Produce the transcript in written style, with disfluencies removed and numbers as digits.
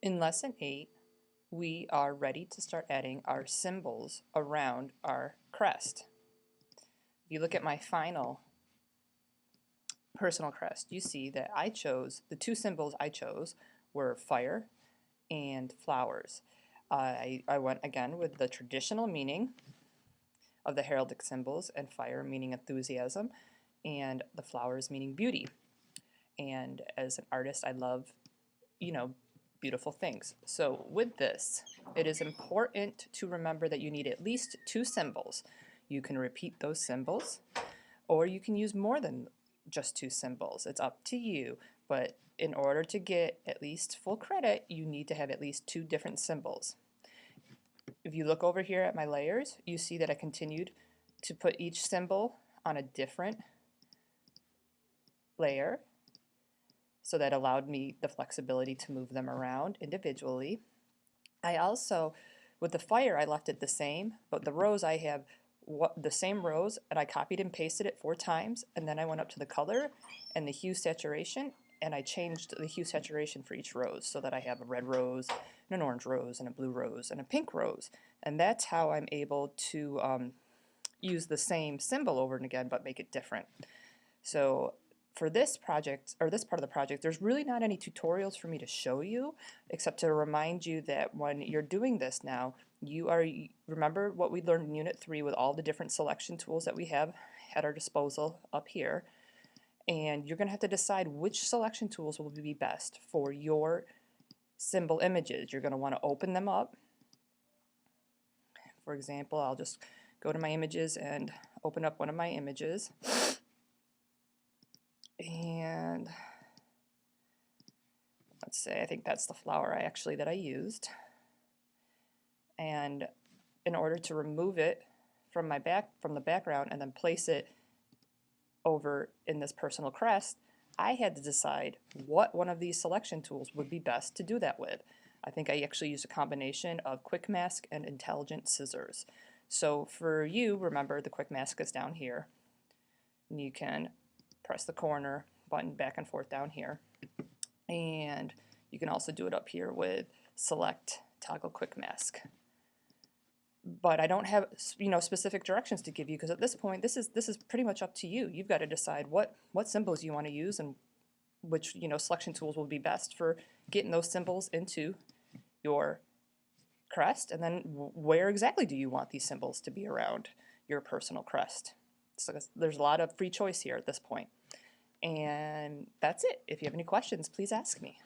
In Lesson 8, we are ready to start adding our symbols around our crest. If you look at my final personal crest, you see that the two symbols I chose were fire and flowers. I went again with the traditional meaning of the heraldic symbols, and fire meaning enthusiasm, and the flowers meaning beauty. And as an artist, I love, beautiful things. So with this, it is important to remember that you need at least two symbols. You can repeat those symbols, or you can use more than just two symbols. It's up to you, but in order to get at least full credit, you need to have at least two different symbols. If you look over here at my layers, you see that I continued to put each symbol on a different layer, so that allowed me the flexibility to move them around individually. I also, with the fire, I left it the same, but the rows I have the same rows, and I copied and pasted it 4 times, and then I went up to the color and the hue saturation, and I changed the hue saturation for each rose so that I have a red rose, and an orange rose, and a blue rose, and a pink rose. And that's how I'm able to use the same symbol over and again, but make it different. So for this project, or this part of the project, there's really not any tutorials for me to show you, except to remind you that when you're doing this now, remember what we learned in Unit 3 with all the different selection tools that we have at our disposal up here, and you're going to have to decide which selection tools will be best for your symbol images. You're going to want to open them up. For example, I'll just go to my images and open up one of my images. And let's say, I think that's the flower that I used. And in order to remove it from the background and then place it over in this personal crest, I had to decide what one of these selection tools would be best to do that with. I think I actually used a combination of Quick Mask and Intelligent Scissors. So for you, remember the Quick Mask is down here, and you can press the corner button back and forth down here, and you can also do it up here with Select Toggle Quick Mask. But I don't have specific directions to give you, because at this point this is pretty much up to you. You've got to decide what symbols you want to use and which selection tools will be best for getting those symbols into your crest, and then where exactly do you want these symbols to be around your personal crest. So there's a lot of free choice here at this point. And that's it. If you have any questions, please ask me.